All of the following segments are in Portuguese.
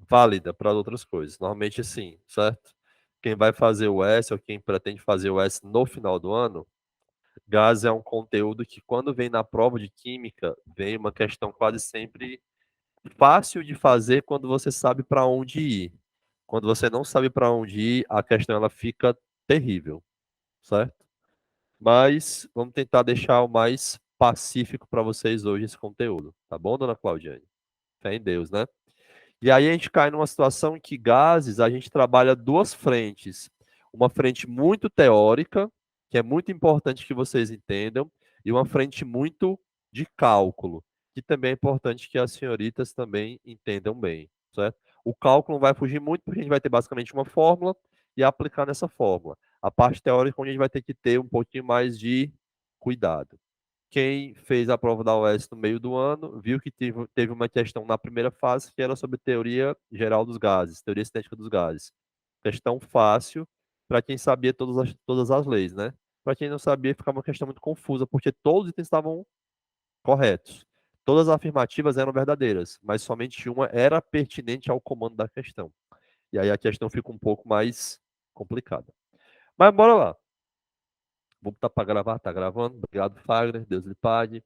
válida para outras coisas. Normalmente sim, certo? Quem vai fazer o S ou quem pretende fazer o S no final do ano, gases é um conteúdo que, quando vem na prova de química, vem uma questão quase sempre fácil de fazer quando você sabe para onde ir. Quando você não sabe para onde ir, a questão ela fica terrível, certo? Mas vamos tentar deixar o mais pacífico para vocês hoje esse conteúdo, tá bom, dona Claudiane? Fé em Deus, né? E aí a gente cai numa situação em que gases, a gente trabalha duas frentes. Uma frente muito teórica, que é muito importante que vocês entendam, e uma frente muito de cálculo, que também é importante que as senhoritas também entendam bem, certo? O cálculo não vai fugir muito, porque a gente vai ter basicamente uma fórmula e aplicar nessa fórmula. A parte teórica, onde a gente vai ter que ter um pouquinho mais de cuidado. Quem fez a prova da UES no meio do ano viu que teve uma questão na primeira fase que era sobre teoria geral dos gases, teoria cinética dos gases. Questão fácil para quem sabia todas as leis, né? Para quem não sabia, ficava uma questão muito confusa, porque todos os itens estavam corretos. Todas as afirmativas eram verdadeiras, mas somente uma era pertinente ao comando da questão. E aí a questão fica um pouco mais complicada. Mas bora lá. Vou botar para gravar, tá gravando. Obrigado, Fagner. Deus lhe pague.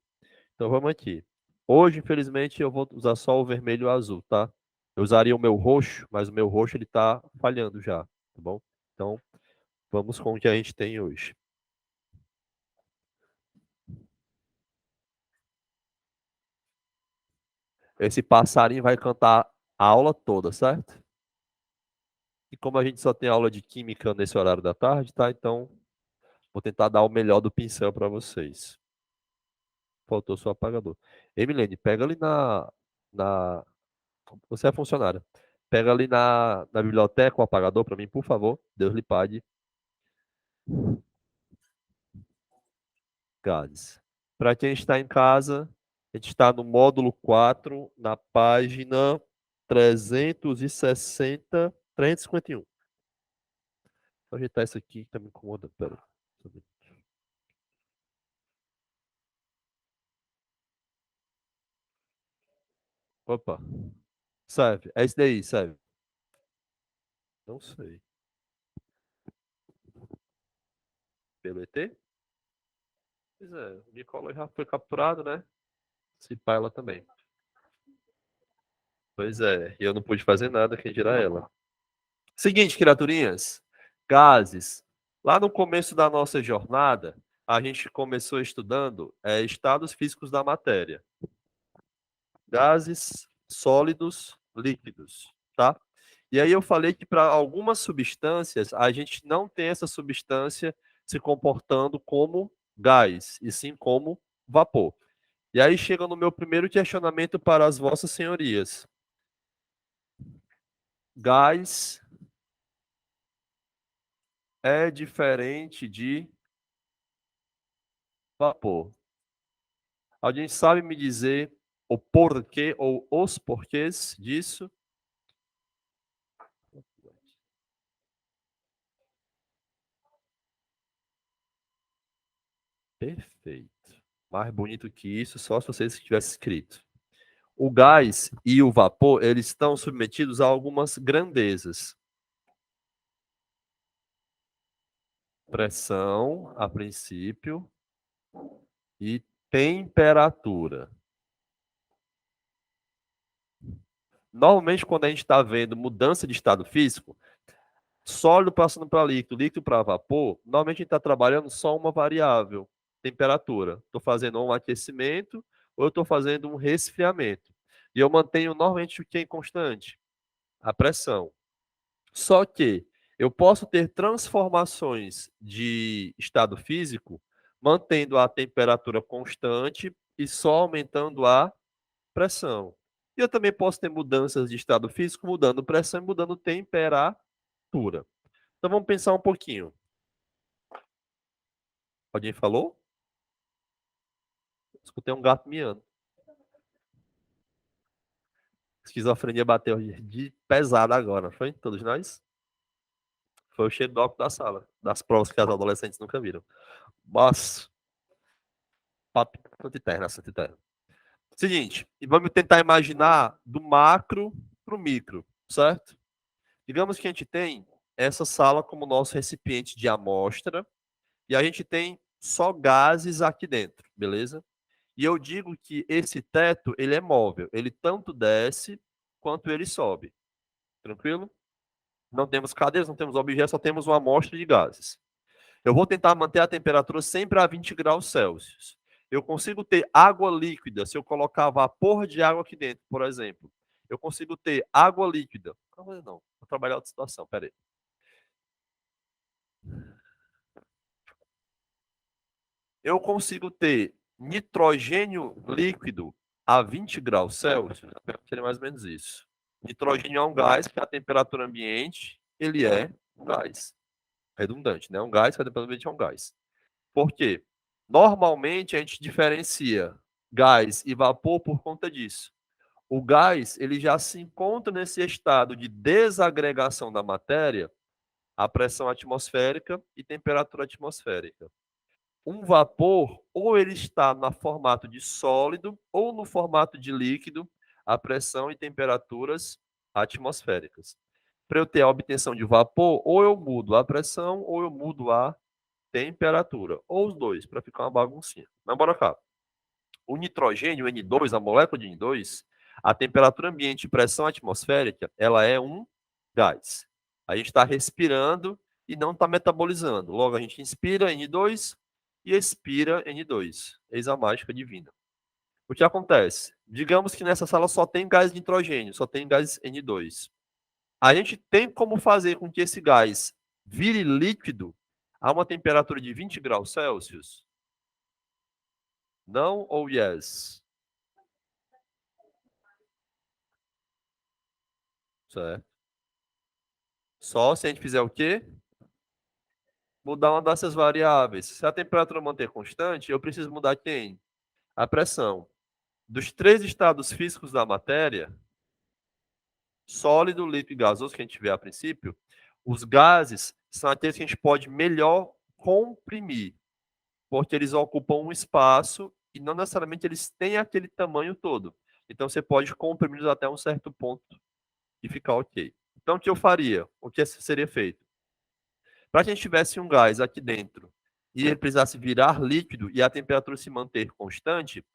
Então vamos aqui. Hoje, infelizmente, eu vou usar só o vermelho e o azul, tá? Eu usaria o meu roxo, mas o meu roxo ele tá falhando já, tá bom? Então, vamos com o que a gente tem hoje. Esse passarinho vai cantar a aula toda, certo? E como a gente só tem aula de química nesse horário da tarde, tá? Então, vou tentar dar o melhor do pincel para vocês. Faltou só o apagador. Emilene, pega ali na... Você é funcionária. Pega ali na biblioteca o apagador para mim, por favor. Deus lhe pague. Gases. Para quem está em casa, a gente está no módulo 4, na página 360, 351. Vou ajeitar isso aqui que está me incomodando. Pera. Opa. Serve. É isso daí, serve. Não sei. Pelo ET? Pois é, o Nicola já foi capturado, né? Se pá, ela também. Pois é, e eu não pude fazer nada, quem dirá ela. Seguinte, criaturinhas, gases. Lá no começo da nossa jornada, a gente começou estudando estados físicos da matéria. Gases, sólidos, líquidos, tá? E aí eu falei que para algumas substâncias, a gente não tem essa substância se comportando como gás, e sim como vapor. E aí chega no meu primeiro questionamento para as vossas senhorias. Gás é diferente de vapor. Alguém sabe me dizer o porquê ou os porquês disso? Perfeito. Mais bonito que isso, só se vocês tivessem escrito. O gás e o vapor, eles estão submetidos a algumas grandezas. Pressão, a princípio, e temperatura. Normalmente, quando a gente está vendo mudança de estado físico, sólido passando para líquido, líquido para vapor, normalmente a gente está trabalhando só uma variável, temperatura. Estou fazendo um aquecimento ou eu estou fazendo um resfriamento. E eu mantenho normalmente o que é constante? A pressão. Só que eu posso ter transformações de estado físico mantendo a temperatura constante e só aumentando a pressão. E eu também posso ter mudanças de estado físico mudando pressão e mudando temperatura. Então vamos pensar um pouquinho. Alguém falou? Escutei um gato miando. Esquizofrenia bateu de pesada agora, foi? Todos nós? Foi o cheiro do álcool da sala, das provas que as adolescentes nunca viram. Mas, papo Santa Eterna, Santa Eterna. Seguinte, e vamos tentar imaginar do macro para o micro. certo? Digamos que a gente tem essa sala como nosso recipiente de amostra e a gente tem só gases aqui dentro, beleza? E eu digo que esse teto, ele é móvel, ele tanto desce quanto ele sobe, tranquilo? Não temos cadeiras, não temos objetos, só temos uma amostra de gases. Eu vou tentar manter a temperatura sempre a 20 graus Celsius. Eu consigo ter água líquida se eu colocar vapor de água aqui dentro, por exemplo. Eu consigo ter água líquida. Não, vou trabalhar outra situação, peraí. Eu consigo ter nitrogênio líquido a 20 graus Celsius. Seria mais ou menos isso. Nitrogênio é um gás que a temperatura ambiente, ele é um gás. Redundante, né? Um gás que a temperatura ambiente é um gás. Por quê? Normalmente a gente diferencia gás e vapor por conta disso. O gás, ele já se encontra nesse estado de desagregação da matéria a pressão atmosférica e temperatura atmosférica. Um vapor, ou ele está no formato de sólido ou no formato de líquido, a pressão e temperaturas atmosféricas. Para eu ter a obtenção de vapor, ou eu mudo a pressão ou eu mudo a temperatura, ou os dois, para ficar uma baguncinha. Mas bora cá. O nitrogênio, N2, a molécula de N2, a temperatura ambiente e pressão atmosférica, ela é um gás. A gente está respirando e não está metabolizando. Logo, a gente inspira N2 e expira N2. Eis a mágica divina. O que acontece? Digamos que nessa sala só tem gás de nitrogênio, só tem gás N2. A gente tem como fazer com que esse gás vire líquido a uma temperatura de 20 graus Celsius? Não ou yes? Certo. Só se a gente fizer o quê? Mudar uma dessas variáveis. Se a temperatura manter constante, eu preciso mudar quem? A pressão. Dos três estados físicos da matéria, sólido, líquido e gasoso, que a gente vê a princípio, os gases são aqueles que a gente pode melhor comprimir, porque eles ocupam um espaço e não necessariamente eles têm aquele tamanho todo. Então você pode comprimir até um certo ponto e ficar ok. Então o que eu faria? O que seria feito? Para que a gente tivesse um gás aqui dentro e ele precisasse virar líquido e a temperatura se manter constante,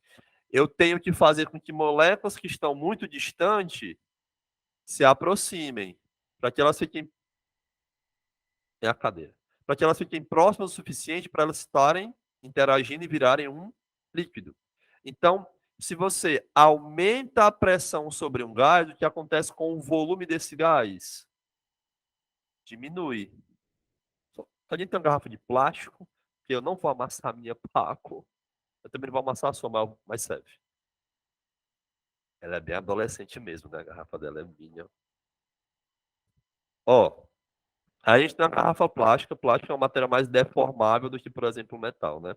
eu tenho que fazer com que moléculas que estão muito distantes se aproximem, para que elas fiquem é a cadeira, para que elas fiquem próximas o suficiente para elas estarem interagindo e virarem um líquido. Então, se você aumenta a pressão sobre um gás, o que acontece com o volume desse gás? Diminui. Só a gente tem uma garrafa de plástico, que eu não vou amassar a minha Paco. Eu também não vou amassar a sua, mas serve. Ela é bem adolescente mesmo, né? A garrafa dela é minha. Ó, a gente tem uma garrafa plástica. Plástico é uma matéria mais deformável do que, por exemplo, o metal, né?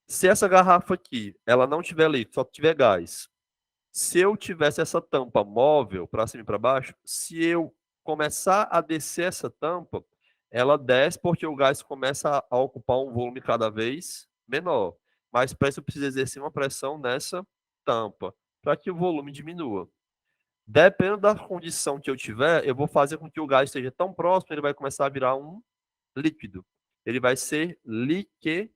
Se essa garrafa aqui, ela não tiver líquido, só tiver gás, se eu tivesse essa tampa móvel para cima e para baixo, se eu começar a descer essa tampa, ela desce porque o gás começa a ocupar um volume cada vez menor. Mas para isso eu preciso exercer uma pressão nessa tampa, para que o volume diminua. Dependendo da condição que eu tiver, eu vou fazer com que o gás esteja tão próximo, ele vai começar a virar um líquido. Ele vai ser liquefeito.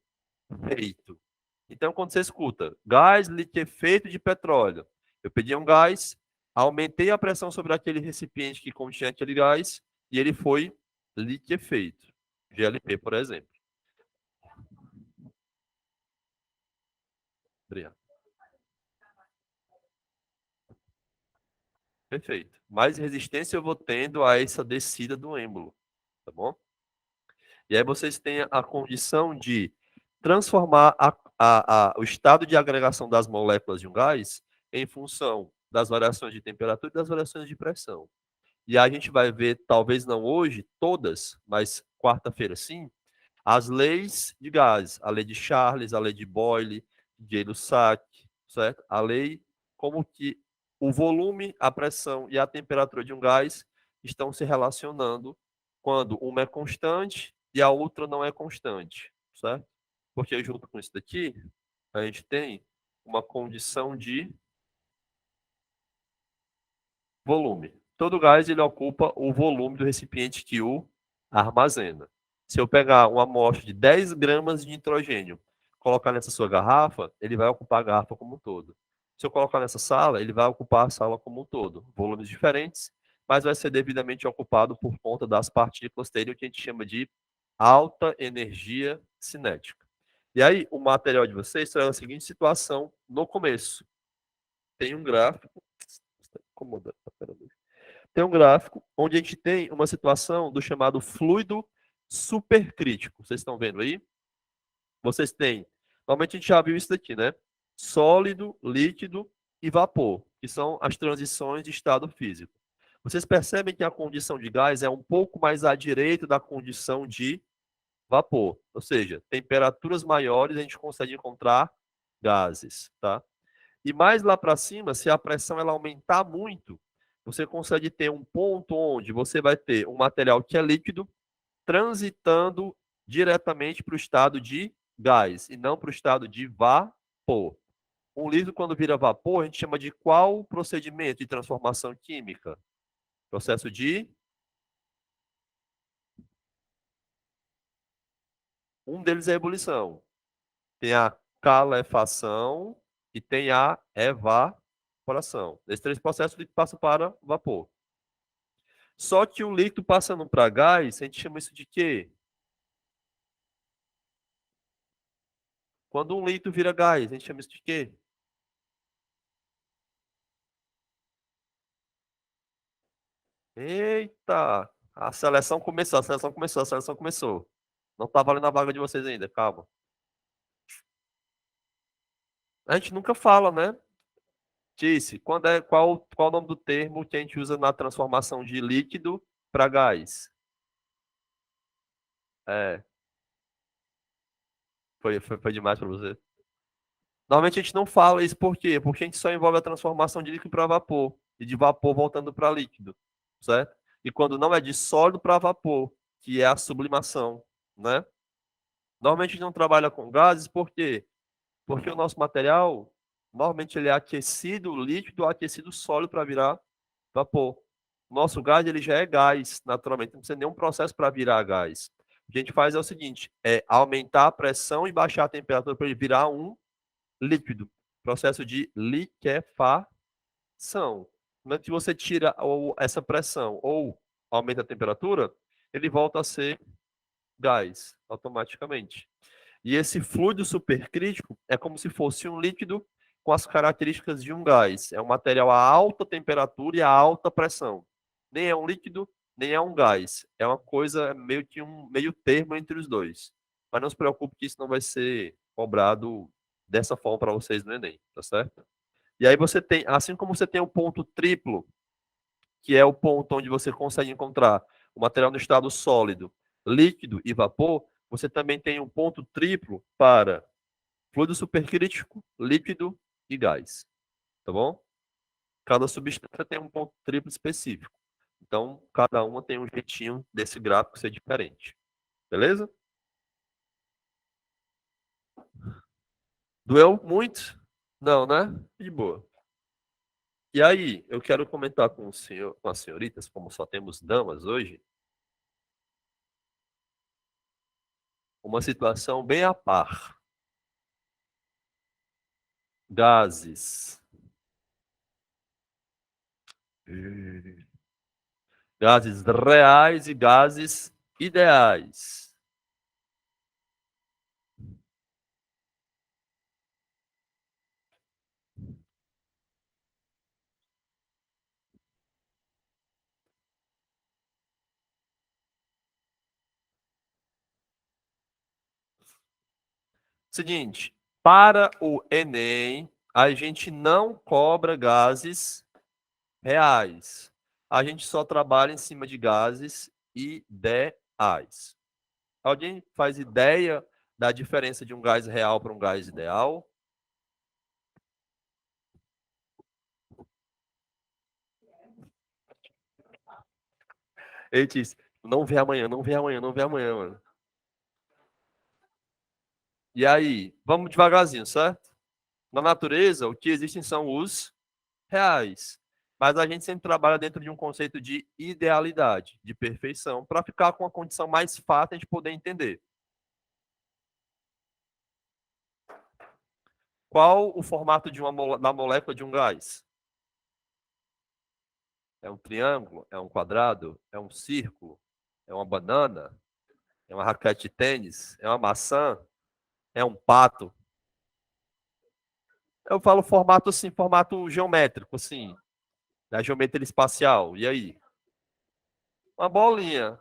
Então, quando você escuta gás liquefeito de petróleo, eu pedi um gás, aumentei a pressão sobre aquele recipiente que continha aquele gás e ele foi liquefeito. GLP, por exemplo. Obrigado. Perfeito. Mais resistência eu vou tendo a essa descida do êmbolo, tá bom? E aí vocês têm a condição de transformar o estado de agregação das moléculas de um gás em função das variações de temperatura e das variações de pressão. E a gente vai ver, talvez não hoje, todas, mas quarta-feira sim, as leis de gases, a lei de Charles, a lei de Boyle, de Gay-Lussac, certo? A lei como que o volume, a pressão e a temperatura de um gás estão se relacionando quando uma é constante e a outra não é constante, certo? Porque junto com isso daqui, a gente tem uma condição de volume. Todo gás ele ocupa o volume do recipiente que o armazena. Se eu pegar uma amostra de 10 gramas de nitrogênio, colocar nessa sua garrafa, ele vai ocupar a garrafa como um todo. Se eu colocar nessa sala, ele vai ocupar a sala como um todo. Volumes diferentes, mas vai ser devidamente ocupado por conta das partículas terem o que a gente chama de alta energia cinética. E aí, o material de vocês traz a seguinte situação no começo. Tem um gráfico. Está incomodando, tem um gráfico onde a gente tem uma situação do chamado fluido supercrítico. Vocês estão vendo aí? Vocês têm. Normalmente a gente já viu isso daqui, né? Sólido, líquido e vapor, que são as transições de estado físico. Vocês percebem que a condição de gás é um pouco mais à direita da condição de vapor. Ou seja, temperaturas maiores a gente consegue encontrar gases, tá? E mais lá para cima, se a pressão ela aumentar muito, você consegue ter um ponto onde você vai ter um material que é líquido transitando diretamente para o estado de gás e não para o estado de vapor. Um líquido, quando vira vapor, a gente chama de qual procedimento de transformação química? Processo de. Um deles é a ebulição. Tem a calefação e tem a evaporação. Esses três processos que passam para vapor. Só que o líquido passando para gás, a gente chama isso de quê? Quando um líquido vira gás, a gente chama isso de quê? Eita! A seleção começou, a seleção começou. Não tá valendo a vaga de vocês ainda, calma. A gente nunca fala, né? Disse, qual o nome do termo que a gente usa na transformação de líquido para gás? É, foi demais para você. Normalmente a gente não fala isso por quê? Porque a gente só envolve a transformação de líquido para vapor e de vapor voltando para líquido, certo? E quando não é de sólido para vapor, que é a sublimação, né? Normalmente a gente não trabalha com gases, por quê? Porque o nosso material, normalmente ele é aquecido líquido ou aquecido sólido para virar vapor. O nosso gás, ele já é gás, naturalmente, não precisa nenhum processo para virar gás. O que a gente faz é o seguinte, é aumentar a pressão e baixar a temperatura para ele virar um líquido. Processo de liquefação. Quando você tira essa pressão ou aumenta a temperatura, ele volta a ser gás automaticamente. E esse fluido supercrítico é como se fosse um líquido com as características de um gás. É um material a alta temperatura e a alta pressão. Nem é um líquido, nem é um gás. É uma coisa meio que um meio termo entre os dois. Mas não se preocupe que isso não vai ser cobrado dessa forma para vocês no Enem, tá certo? E aí você tem, assim como você tem o ponto triplo, que é o ponto onde você consegue encontrar o material no estado sólido, líquido e vapor, você também tem um ponto triplo para fluido supercrítico, líquido e gás, tá bom? Cada substância tem um ponto triplo específico. Então, cada uma tem um jeitinho desse gráfico ser diferente. Beleza? Doeu muito? Não, né? De boa. E aí, eu quero comentar com o senhor, com as senhoritas, como só temos damas hoje, uma situação bem à par. Gases. Gases reais e gases ideais. Seguinte, para o Enem, a gente não cobra gases reais. A gente só trabalha em cima de gases ideais. Alguém faz ideia da diferença de um gás real para um gás ideal? Ele diz, não vê amanhã, não vê amanhã, não vê amanhã, mano. E aí, vamos devagarzinho, certo? Na natureza, o que existem são os reais. Mas a gente sempre trabalha dentro de um conceito de idealidade, de perfeição, para ficar com uma condição mais fácil de poder entender. Qual o formato de da molécula de um gás? É um triângulo? É um quadrado? É um círculo? É uma banana? É uma raquete de tênis? É uma maçã? É um pato? Eu falo formato assim, formato geométrico, assim, da geometria espacial. E aí? Uma bolinha.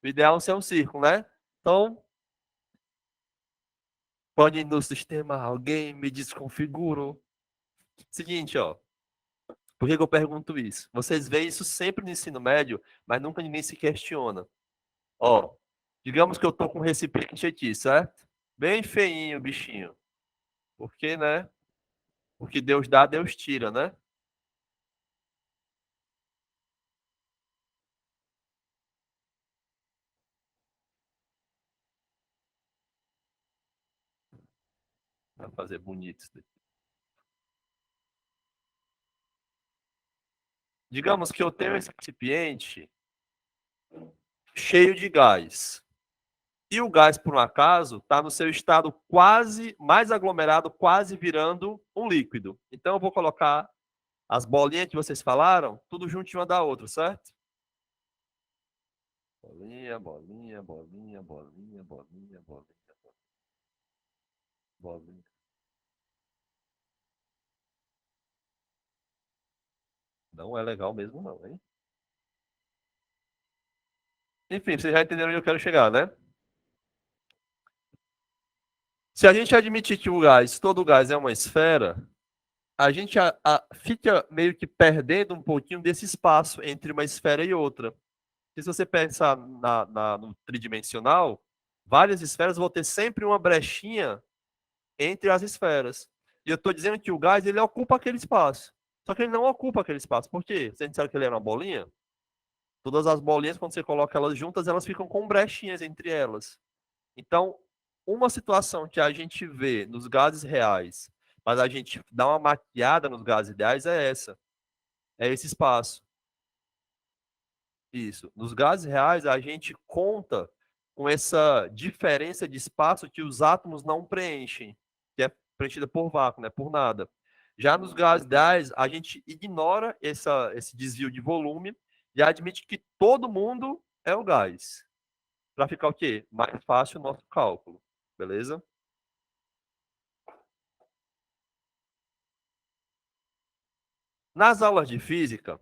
O ideal é ser um círculo, né? Então, pode no sistema alguém me desconfigurou. Seguinte, ó. Por que que eu pergunto isso? Vocês veem isso sempre no ensino médio, mas nunca ninguém se questiona. Ó, digamos que eu tô com um recipiente aqui, certo? Bem feinho o bichinho. Porque, né? Porque Deus dá, Deus tira, né? Pra fazer bonito isso daqui. Digamos que eu tenho esse recipiente cheio de gás. E o gás, por um acaso, está no seu estado quase mais aglomerado, quase virando um líquido. Então, eu vou colocar as bolinhas que vocês falaram, tudo junto uma da outra, certo? Bolinha, bolinha, bolinha, bolinha, bolinha, bolinha, bolinha. Não é legal mesmo, não, hein? Enfim, vocês já entenderam onde eu quero chegar, né? Se a gente admitir que o gás, todo gás é uma esfera, a gente fica meio que perdendo um pouquinho desse espaço entre uma esfera e outra. Se você pensar no tridimensional, várias esferas vão ter sempre uma brechinha entre as esferas. E eu estou dizendo que o gás ele ocupa aquele espaço. Só que ele não ocupa aquele espaço. Por quê? Você disseram que ele era uma bolinha? Todas as bolinhas, quando você coloca elas juntas, elas ficam com brechinhas entre elas. Então, uma situação que a gente vê nos gases reais, mas a gente dá uma maquiada nos gases ideais é essa. É esse espaço. Isso. Nos gases reais, a gente conta com essa diferença de espaço que os átomos não preenchem, que é preenchida por vácuo, né? Por nada. Já nos gases ideais, a gente ignora esse desvio de volume e admite que todo mundo é o gás. Para ficar o quê? Mais fácil o nosso cálculo. Beleza? Nas aulas de física,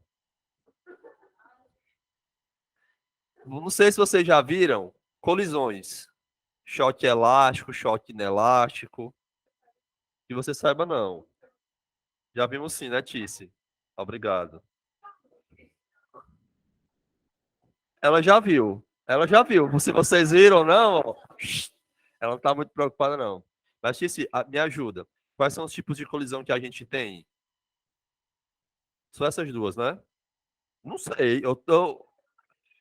não sei se vocês já viram colisões. Choque elástico, choque inelástico. Que você saiba, não. Já vimos sim, né, Tice? Obrigado. Ela já viu. Ela já viu. Se vocês viram ou não, ó, ela não tá muito preocupada, não. Mas, Tice, me ajuda. Quais são os tipos de colisão que a gente tem? São essas duas, né? Não sei.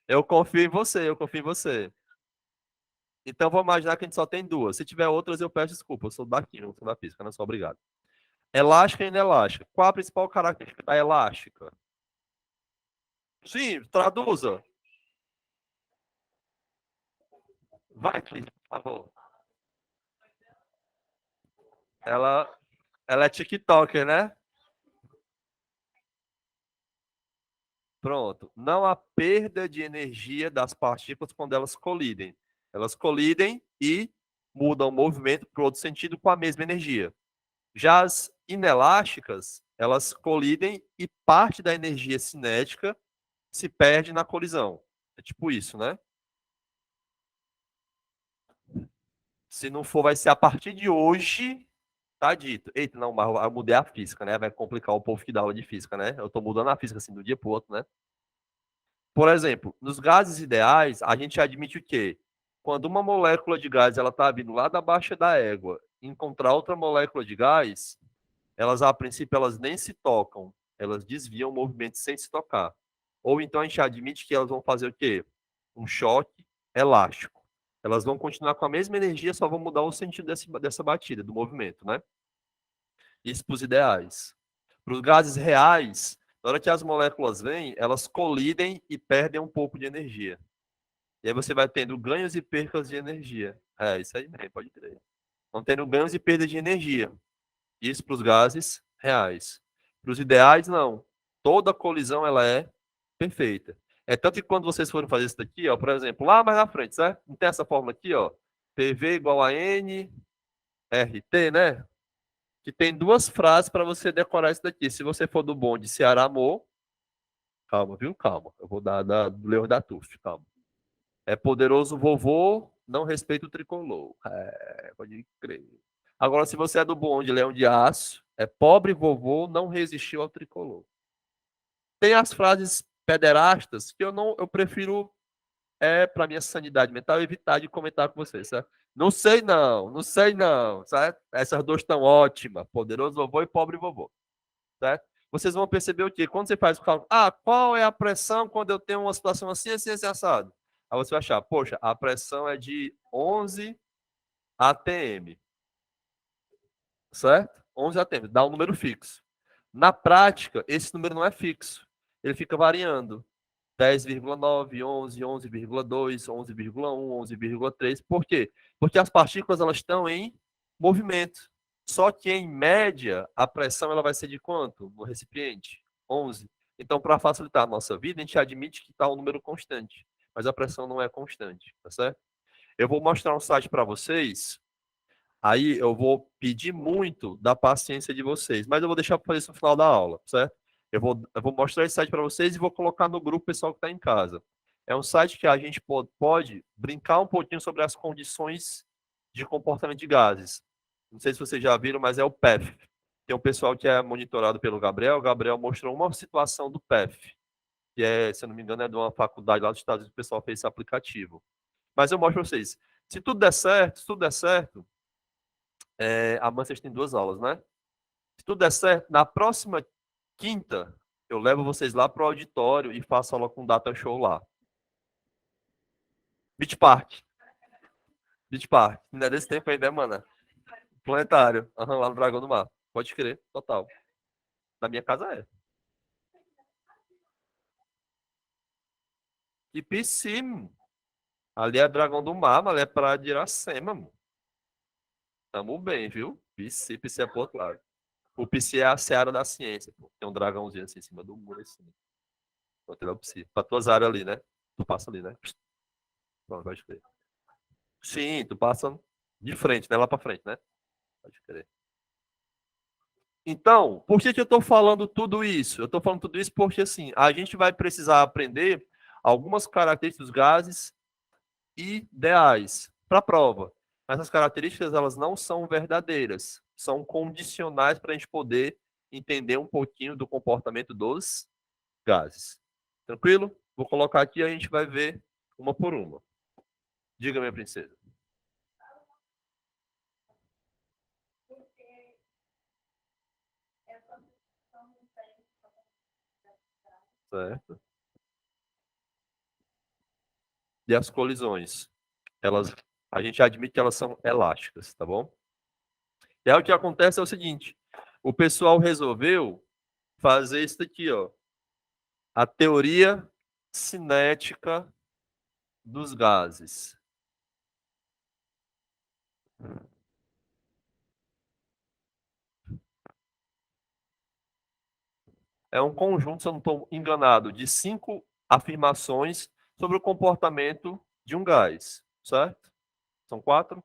Eu confio em você, eu confio em você. Então, vou imaginar que a gente só tem duas. Se tiver outras, eu peço desculpa. Eu sou daqui, não sou da física, não sou obrigado. Elástica e inelástica. Qual a principal característica da elástica? Sim, traduza. Vai, Cris, por favor. Ela, ela é TikToker, né? Pronto. Não há perda de energia das partículas quando elas colidem. Elas colidem e mudam o movimento para outro sentido com a mesma energia. Já as inelásticas, elas colidem e parte da energia cinética se perde na colisão. É tipo isso, né? Se não for, vai ser a partir de hoje, tá dito. Eita, não, mas eu mudei a física, né? Vai complicar o povo que dá aula de física, né? Eu tô mudando a física assim do dia pro outro, né? Por exemplo, nos gases ideais, a gente admite o quê? Quando uma molécula de gás ela está vindo lá da baixa da égua e encontrar outra molécula de gás, elas a princípio elas nem se tocam, elas desviam o movimento sem se tocar. Ou então a gente admite que elas vão fazer o quê? Um choque elástico. Elas vão continuar com a mesma energia, só vão mudar o sentido dessa batida, do movimento, né? Isso para os ideais. Para os gases reais, na hora que as moléculas vêm, elas colidem e perdem um pouco de energia. E aí você vai tendo ganhos e percas de energia. É, isso aí mesmo, pode crer. Vão tendo ganhos e perdas de energia. Isso para os gases reais. Para os ideais, não. Toda colisão ela é perfeita. É tanto que quando vocês forem fazer isso daqui, ó, por exemplo, lá mais na frente, certo? Não tem essa fórmula aqui, ó. PV igual a N RT, né? Que tem duas frases para você decorar isso daqui. Se você for do bonde Ceará Amor, calma, viu? Calma. Eu vou dar do Leão da Tuf, calma. É poderoso vovô, não respeita o tricolor. É, pode crer. Agora, se você é do bonde Leão de Aço, é pobre vovô, não resistiu ao tricolor. Tem as frases pederastas que eu prefiro, para minha sanidade mental, evitar de comentar com vocês, certo? Não sei não, não sei não, certo? Essas duas estão ótimas, poderoso vovô e pobre vovô, certo? Vocês vão perceber o quê? Quando você faz o cálculo, qual é a pressão quando eu tenho uma situação assim, assim, assim, assado? Aí você vai achar, poxa, a pressão é de 11 atm, certo? 11 atm, dá um número fixo. Na prática, esse número não é fixo, ele fica variando. 10,9, 11, 11,2, 11,1, 11,3. Por quê? Porque as partículas elas estão em movimento. Só que, em média, a pressão ela vai ser de quanto no recipiente? 11. Então, para facilitar a nossa vida, a gente admite que está um número constante. Mas a pressão não é constante, tá certo? Eu vou mostrar um site para vocês. Aí eu vou pedir muito da paciência de vocês, mas eu vou deixar para fazer isso no final da aula, certo? Eu vou mostrar esse site para vocês e vou colocar no grupo pessoal que está em casa. É um site que a gente pode brincar um pouquinho sobre as condições de comportamento de gases. Não sei se vocês já viram, mas é o PEF. Tem um pessoal que é monitorado pelo Gabriel. O Gabriel mostrou uma situação do PEF, que é, se eu não me engano, é de uma faculdade lá dos Estados Unidos, o pessoal fez esse aplicativo. Mas eu mostro para vocês. Se tudo der certo, amanhã vocês têm duas aulas, né? Se tudo der certo, na próxima quinta, eu levo vocês lá para o auditório e faço aula com data show lá. Beach Park. Beach Park. Não é desse tempo ainda, mano. Planetário. Aham, lá no Dragão do Mar. Pode crer, total. Na minha casa é. E piscina. Ali é Dragão do Mar, mas ali é praia de Iracema, mano. Tamo bem, viu? PC é pro outro lado. O PC é a seara da ciência, pô. Tem um dragãozinho assim em cima do muro, assim. Vou ter o PC. Pra tuas áreas ali, né? Tu passa ali, né? Pronto, pode crer. Sim, tu passa de frente, né? Lá pra frente, né? Pode crer. Então, por que que eu tô falando tudo isso? Eu tô falando tudo isso porque, assim, a gente vai precisar aprender algumas características dos gases ideais para a prova. Essas características, elas não são verdadeiras. São condicionais para a gente poder entender um pouquinho do comportamento dos gases. Tranquilo? Vou colocar aqui e a gente vai ver uma por uma. Diga, minha princesa. Certo? E as colisões? Elas, a gente admite que elas são elásticas, tá bom? E aí o que acontece é o seguinte: o pessoal resolveu fazer isso aqui, ó, a teoria cinética dos gases. É um conjunto, se eu não estou enganado, de 5 afirmações sobre o comportamento de um gás, certo? São 4?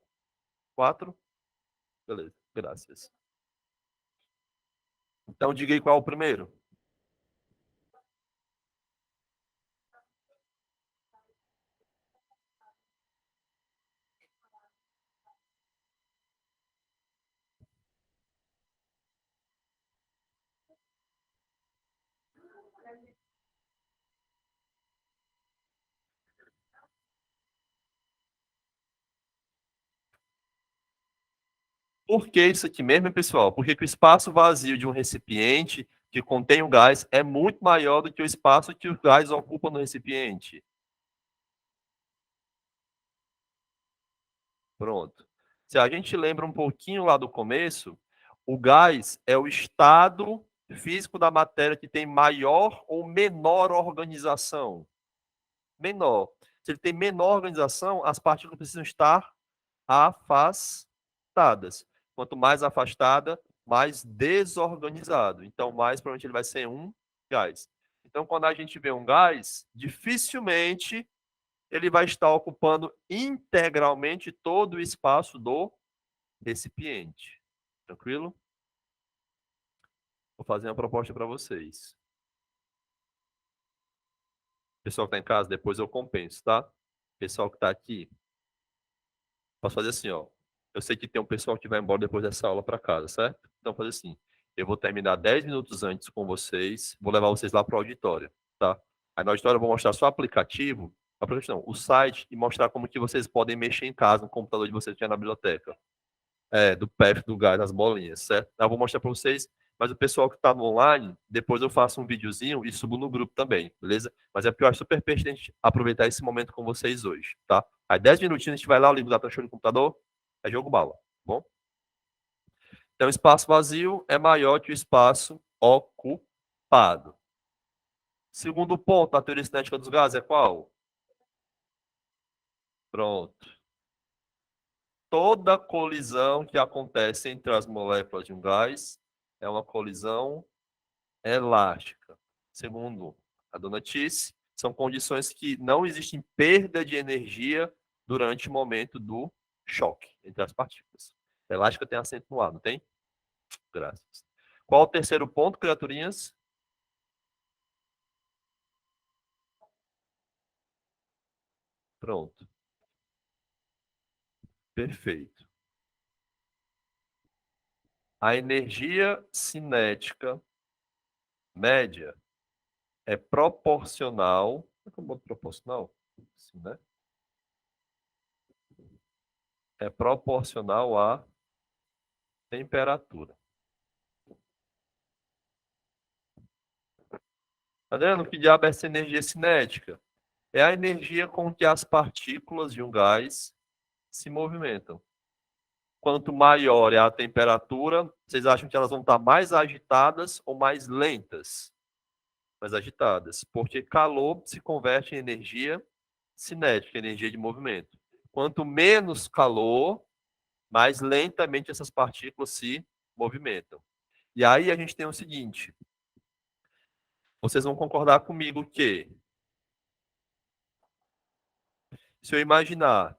4? Beleza, graças. Então diga aí qual é o primeiro. Por que isso aqui mesmo, pessoal? Porque o espaço vazio de um recipiente que contém o gás é muito maior do que o espaço que o gás ocupa no recipiente. Pronto. Se a gente lembra um pouquinho lá do começo, o gás é o estado físico da matéria que tem maior ou menor organização? Menor. Se ele tem menor organização, as partículas precisam estar afastadas. Quanto mais afastada, mais desorganizado. Então, mais provavelmente ele vai ser um gás. Então, quando a gente vê um gás, dificilmente ele vai estar ocupando integralmente todo o espaço do recipiente. Tranquilo? Vou fazer uma proposta para vocês. Pessoal que está em casa, depois eu compenso, tá? Pessoal que está aqui, posso fazer assim, ó. Eu sei que tem um pessoal que vai embora depois dessa aula para casa, certo? Então, fazer assim. Eu vou terminar 10 minutos antes com vocês, vou levar vocês lá para o auditório, tá? Aí no auditório eu vou mostrar só o aplicativo não, o site e mostrar como que vocês podem mexer em casa no computador de vocês que é na biblioteca. Do PEF, do gás, das bolinhas, certo? Eu vou mostrar para vocês, mas o pessoal que está no online, depois eu faço um videozinho e subo no grupo também, beleza? Mas é porque eu acho super pertinente aproveitar esse momento com vocês hoje, tá? Aí 10 minutinhos a gente vai lá, eu ligo da show no computador, é jogo bala, tá bom? Então, o espaço vazio é maior que o espaço ocupado. Segundo ponto da teoria cinética dos gases é qual? Pronto. Toda colisão que acontece entre as moléculas de um gás é uma colisão elástica. Segundo a dona Tice, são condições que não existem perda de energia durante o momento do choque entre as partículas. Elástica tem acento no ar, não tem? Graças. Qual o terceiro ponto, criaturinhas? Pronto. Perfeito. A energia cinética média é proporcional. Como é proporcional? Sim, né? É proporcional à temperatura. Tá vendo que diabo é essa energia cinética? É a energia com que as partículas de um gás se movimentam. Quanto maior é a temperatura, vocês acham que elas vão estar mais agitadas ou mais lentas? Mais agitadas, porque calor se converte em energia cinética, energia de movimento. Quanto menos calor, mais lentamente essas partículas se movimentam. E aí a gente tem o seguinte: vocês vão concordar comigo que, se eu imaginar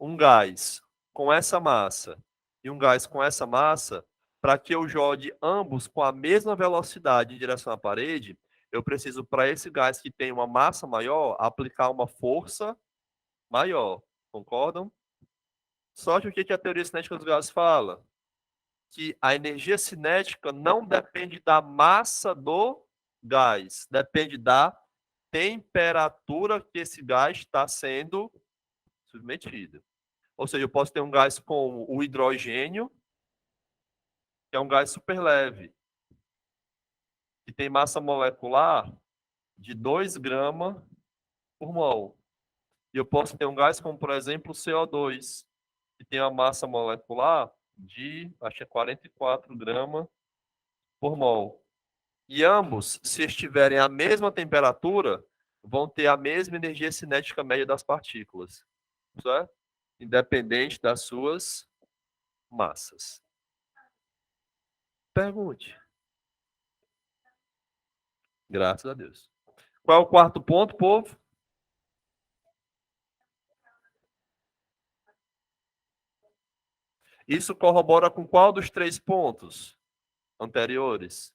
um gás com essa massa e um gás com essa massa, para que eu jogue ambos com a mesma velocidade em direção à parede, eu preciso, para esse gás que tem uma massa maior, aplicar uma força maior. Concordam? Só que o que a teoria cinética dos gases fala? Que a energia cinética não depende da massa do gás, depende da temperatura que esse gás está sendo submetido. Ou seja, eu posso ter um gás como o hidrogênio, que é um gás super leve, que tem massa molecular de 2 gramas por mol. E eu posso ter um gás como, por exemplo, o CO2, que tem uma massa molecular de, acho que é 44 gramas por mol. E ambos, se estiverem à mesma temperatura, vão ter a mesma energia cinética média das partículas, certo? Independente das suas massas. Pergunte. Graças a Deus. Qual é o quarto ponto, povo? Isso corrobora com qual dos 3 pontos anteriores?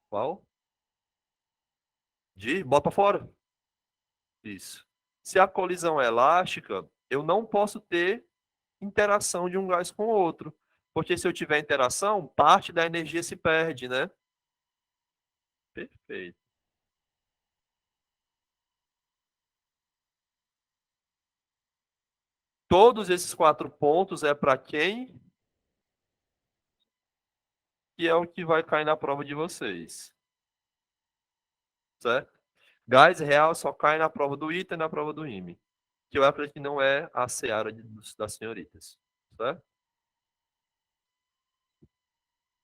Qual? Bota fora. Isso. Se a colisão é elástica, eu não posso ter interação de um gás com o outro. Porque se eu tiver interação, parte da energia se perde, né? Perfeito. Todos esses 4 pontos é para quem? Que é o que vai cair na prova de vocês. Certo? Gás real só cai na prova do ITA e na prova do IME. Que eu acredito que não é a seara das senhoritas. Certo?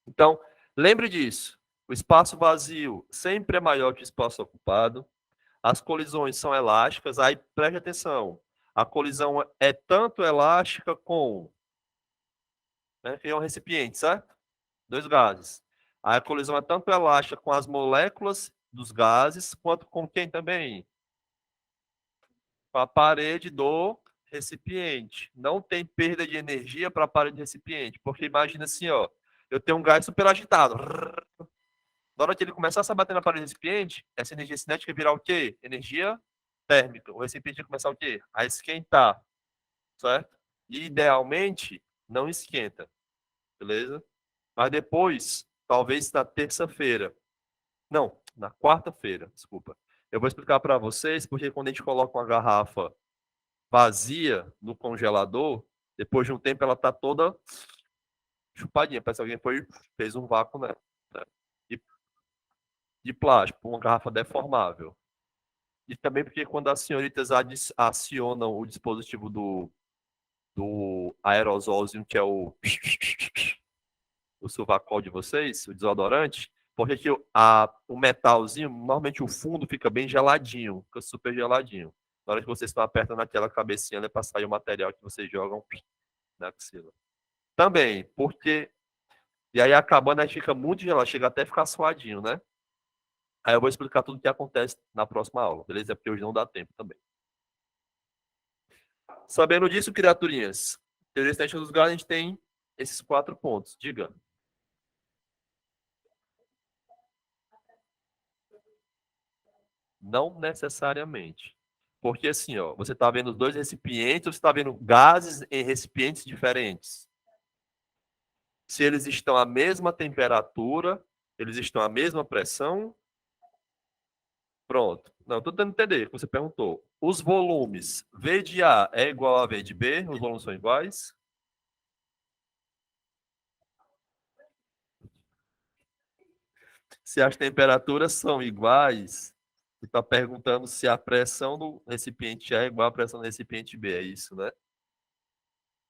Então, lembre disso. O espaço vazio sempre é maior que o espaço ocupado. As colisões são elásticas. Aí, preste atenção. A colisão é tanto elástica com, né, que é um recipiente, certo? Dois gases. A colisão é tanto elástica com as moléculas dos gases, quanto com quem também? Com a parede do recipiente. Não tem perda de energia para a parede do recipiente, porque imagina assim, ó, eu tenho um gás super agitado. Na hora que ele começar a bater na parede do recipiente, essa energia cinética virar o quê? Energia térmica. O recipiente vai começar o quê? A esquentar, certo? E, idealmente, não esquenta, beleza? Mas depois, talvez na terça-feira, não, na quarta-feira, desculpa. Eu vou explicar para vocês porque quando a gente coloca uma garrafa vazia no congelador, depois de um tempo ela tá toda chupadinha, parece que alguém fez um vácuo nela, né? De, de plástico, uma garrafa deformável. E também porque quando as senhoritas acionam o dispositivo do aerosólzinho, que é o Silvacol de vocês, o desodorante, porque aqui o metalzinho, normalmente o fundo fica bem geladinho, fica super geladinho. Na hora que vocês estão apertando aquela cabecinha, é para sair o material que vocês jogam na axila. Também, porque. E aí acabando, aí fica muito gelado, chega até a ficar suadinho, né? Aí eu vou explicar tudo o que acontece na próxima aula, beleza? É porque hoje não dá tempo também. Sabendo disso, criaturinhas, teoria cinética dos gases, a gente tem esses 4 pontos. Diga. Não necessariamente. Porque assim, ó, você está vendo os dois recipientes, ou você está vendo gases em recipientes diferentes. Se eles estão à mesma temperatura, eles estão à mesma pressão, pronto. Não, estou tentando entender o que você perguntou. Os volumes, V de A é igual a V de B? Os volumes são iguais? Se as temperaturas são iguais, você está perguntando se a pressão do recipiente A é igual à pressão do recipiente B, é isso, né?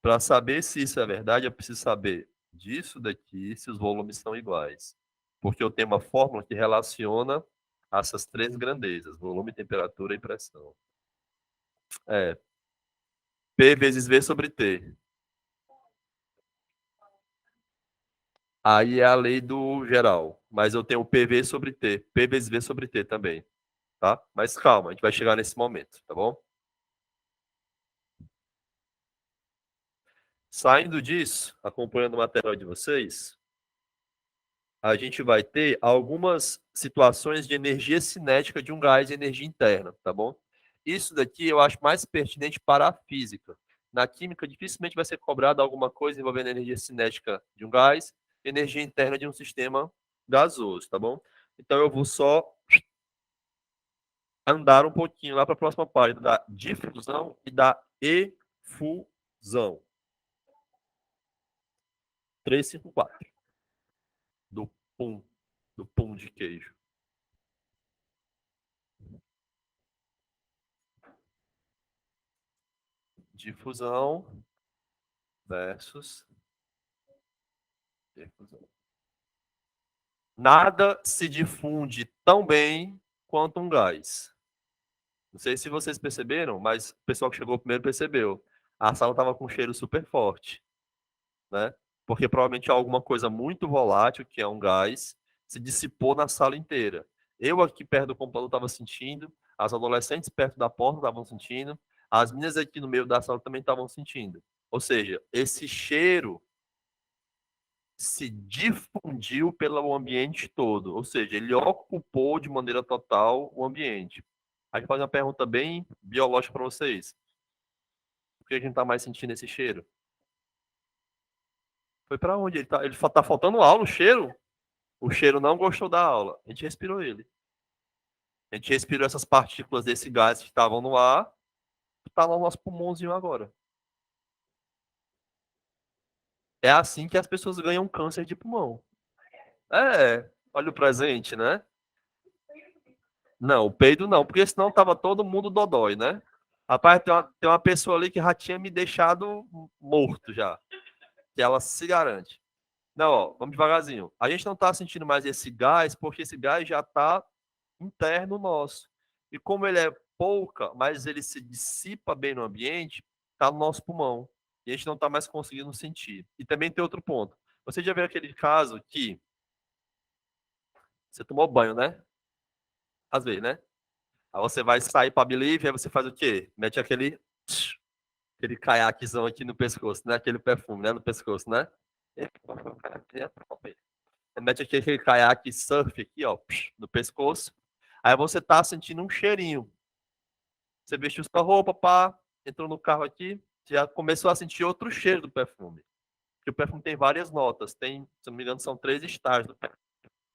Para saber se isso é verdade, eu preciso saber disso daqui, se os volumes são iguais. Porque eu tenho uma fórmula que relaciona essas 3 grandezas, volume, temperatura e pressão. É, P vezes V sobre T. Aí é a lei do geral. Mas eu tenho PV sobre T. P vezes V sobre T também. Tá? Mas calma, a gente vai chegar nesse momento, tá bom? Saindo disso, acompanhando o material de vocês, a gente vai ter algumas situações de energia cinética de um gás e energia interna, tá bom? Isso daqui eu acho mais pertinente para a física. Na química, dificilmente vai ser cobrado alguma coisa envolvendo energia cinética de um gás, energia interna de um sistema gasoso, tá bom? Então eu vou só andar um pouquinho lá para a próxima página da difusão e da efusão. 354 do pum, do pum de queijo. Difusão versus efusão. Nada se difunde tão bem quanto um gás. Não sei se vocês perceberam, mas o pessoal que chegou primeiro percebeu. A sala estava com um cheiro super forte, né? Porque provavelmente alguma coisa muito volátil, que é um gás, se dissipou na sala inteira. Eu aqui perto do computador estava sentindo, as adolescentes perto da porta estavam sentindo, as meninas aqui no meio da sala também estavam sentindo. Ou seja, esse cheiro se difundiu pelo ambiente todo, ou seja, ele ocupou de maneira total o ambiente. A gente faz uma pergunta bem biológica para vocês. Por que a gente não está mais sentindo esse cheiro? Foi para onde? Ele tá faltando aula, o cheiro? O cheiro não gostou da aula. A gente respirou ele. A gente respirou essas partículas desse gás que estavam no ar, tá lá no nosso pulmãozinho agora. É assim que as pessoas ganham câncer de pulmão. É, olha o presente, né? Não, o peido não, porque senão tava todo mundo dodói, né? Rapaz, tem uma pessoa ali que já tinha me deixado morto já. Que ela se garante. Não, ó, vamos devagarzinho. A gente não está sentindo mais esse gás, porque esse gás já está interno nosso. E como ele é pouca, mas ele se dissipa bem no ambiente, está no nosso pulmão. E a gente não está mais conseguindo sentir. E também tem outro ponto. Você já viu aquele caso que você tomou banho, né? Às vezes, né? Aí você vai sair para Believe, aí você faz o quê? Mete aquele caiaquezão aqui no pescoço, né? Aquele perfume, né? No pescoço, né? Você mete aqui aquele caiaque surf aqui, ó, no pescoço. Aí você tá sentindo um cheirinho. Você vestiu sua roupa, pá, entrou no carro aqui, já começou a sentir outro cheiro do perfume. Porque o perfume tem várias notas. Tem, se não me engano, são 3 estágios do perfume,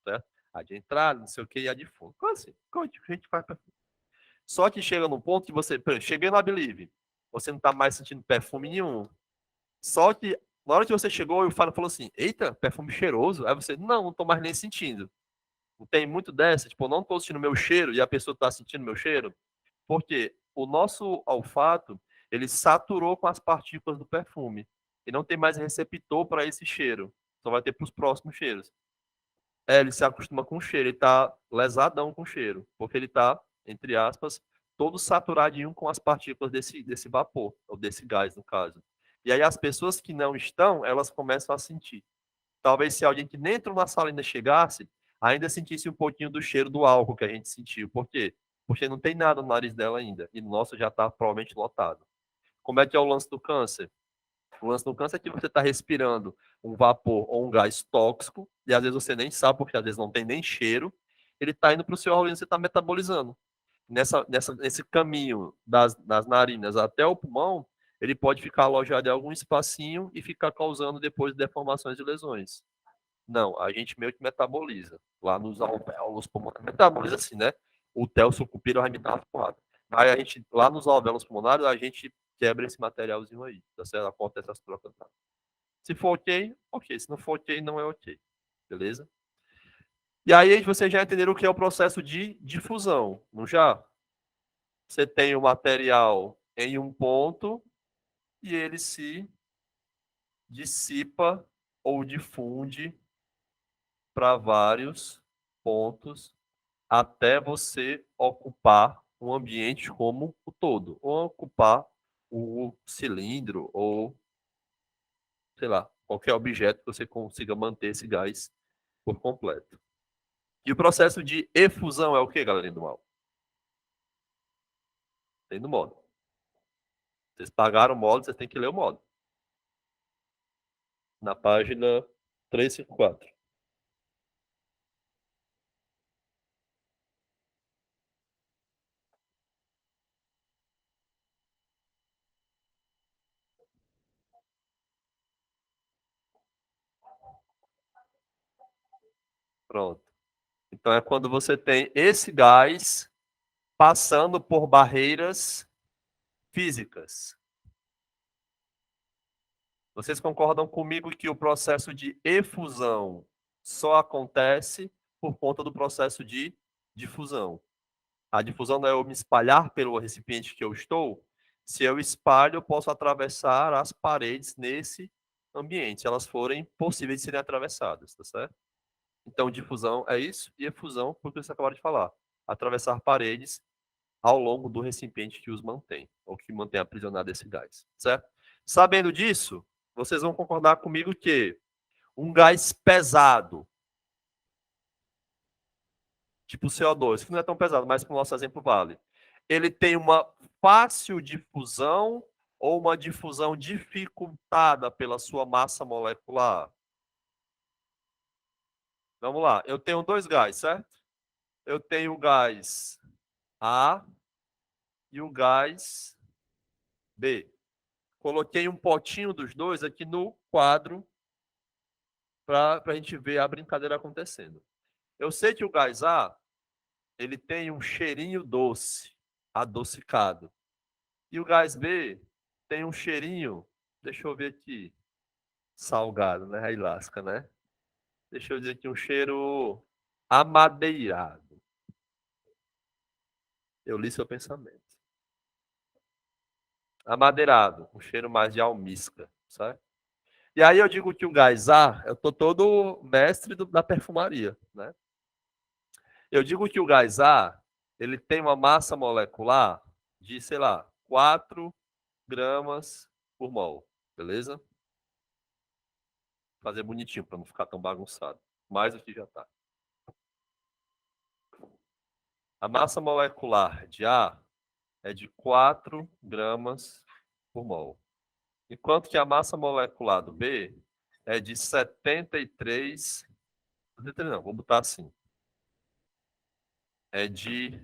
certo? A de entrada, não sei o que, e a de fundo. Como assim? Como a gente faz perfume? Só que chega num ponto que você, por exemplo, cheguei na Believe, você não tá mais sentindo perfume nenhum. Só que na hora que você chegou, o Fábio falou assim: Eita, perfume cheiroso. Aí você, não tô mais nem sentindo. Não tem muito dessa, tipo, eu não tô sentindo meu cheiro e a pessoa tá sentindo meu cheiro. Porque o nosso olfato, ele saturou com as partículas do perfume. E não tem mais receptor para esse cheiro. Só vai ter para os próximos cheiros. É, ele se acostuma com o cheiro, ele tá lesadão com o cheiro, porque ele tá, entre aspas, todo saturadinho com as partículas desse vapor, ou desse gás, no caso. E aí as pessoas que não estão, elas começam a sentir. Talvez se alguém que nem entrou na sala ainda chegasse, ainda sentisse um pouquinho do cheiro do álcool que a gente sentiu. Por quê? Porque não tem nada no nariz dela ainda, e o nosso já está provavelmente lotado. Como é que é o lance do câncer? O lance do câncer é que você está respirando um vapor ou um gás tóxico, e às vezes você nem sabe, porque às vezes não tem nem cheiro, ele está indo para o seu organismo e você está metabolizando. Nesse caminho das narinas até o pulmão, ele pode ficar alojado em algum espacinho e ficar causando depois deformações e lesões. Não, a gente meio que metaboliza. Lá nos alvéolos pulmonares, metaboliza assim, né? O Theo sucupira vai me dar uma porrada. Aí a gente, lá nos alvéolos pulmonares, a gente quebra esse materialzinho aí, tá certo? Acontece essas trocas. Tá? Se for ok, ok. Se não for ok, não é ok. Beleza? E aí você já entenderam o que é o processo de difusão, não já? Você tem o material em um ponto e ele se dissipa ou difunde para vários pontos até você ocupar um ambiente como o todo, ou ocupar o cilindro, ou sei lá, qualquer objeto que você consiga manter esse gás por completo. E o processo de efusão é o que, galerinha do mal? Tem no modo. Vocês pagaram o modo, vocês têm que ler o modo. Na página 354. Pronto. Então é quando você tem esse gás passando por barreiras físicas. Vocês concordam comigo que o processo de efusão só acontece por conta do processo de difusão? A difusão não é eu me espalhar pelo recipiente que eu estou. Se eu espalho, eu posso atravessar as paredes nesse ambiente, se elas forem possíveis de serem atravessadas, tá certo? Então, difusão é isso, e efusão, porque você acabou de falar, atravessar paredes ao longo do recipiente que os mantém, ou que mantém aprisionado esse gás, certo? Sabendo disso, vocês vão concordar comigo que um gás pesado, tipo CO2, que não é tão pesado, mas para o nosso exemplo vale, ele tem uma fácil difusão ou uma difusão dificultada pela sua massa molecular? Vamos lá, eu tenho dois gás, certo? Eu tenho o gás A e o gás B. Coloquei um potinho dos dois aqui no quadro para a gente ver a brincadeira acontecendo. Eu sei que o gás A ele tem um cheirinho doce, adocicado. E o gás B tem um cheirinho, deixa eu ver aqui, salgado, né? Aí lasca, né? Deixa eu dizer aqui, um cheiro amadeirado. Eu li seu pensamento. Amadeirado, um cheiro mais de almíscar, sabe? E aí eu digo que o gás A, eu tô todo mestre da perfumaria, né? Eu digo que o gás A, ele tem uma massa molecular de, sei lá, 4 gramas por mol, beleza? Fazer bonitinho para não ficar tão bagunçado. Mais do que já tá. A massa molecular de A é de 4 gramas por mol. Enquanto que a massa molecular do B é de 73. Não, vou botar assim. É de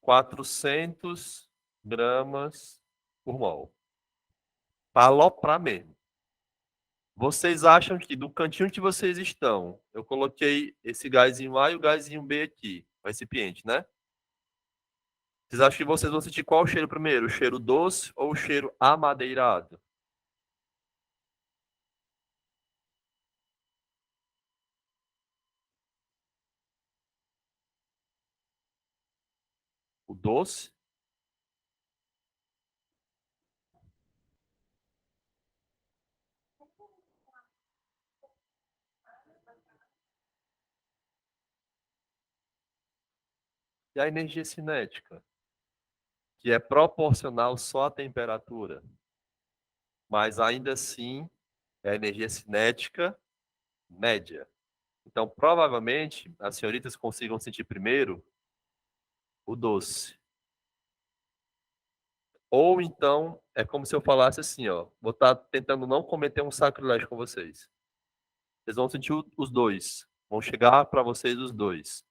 400 gramas por mol. Para aloprar mesmo. Vocês acham que do cantinho que vocês estão, eu coloquei esse gásinho A e o gásinho B aqui, o recipiente, né? Vocês acham que vocês vão sentir qual o cheiro primeiro? O cheiro doce ou o cheiro amadeirado? O doce e a energia cinética, que é proporcional só à temperatura, mas ainda assim é a energia cinética média. Então, provavelmente, as senhoritas consigam sentir primeiro o doce. Ou então, é como se eu falasse assim, ó, vou estar tentando não cometer um sacrilégio com vocês. Vocês vão sentir os dois. Vão chegar para vocês os dois.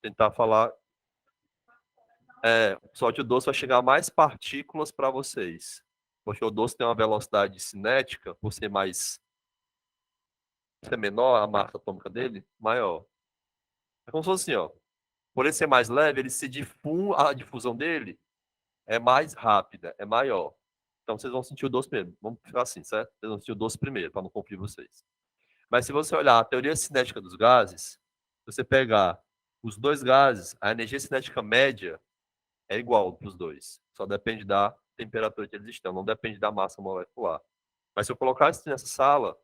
Tentar falar. Só que o doce vai chegar mais partículas para vocês. Porque o doce tem uma velocidade cinética, por ser menor, a massa atômica dele, maior. É como se fosse assim, ó. Por ele ser mais leve, a difusão dele é mais rápida, é maior. Então vocês vão sentir o doce mesmo. Vamos ficar assim, certo? Vocês vão sentir o doce primeiro, para não confundir vocês. Mas se você olhar a teoria cinética dos gases, se você pegar os dois gases, a energia cinética média é igual para os dois. Só depende da temperatura que eles estão, não depende da massa molecular. Mas se eu colocasse nessa sala,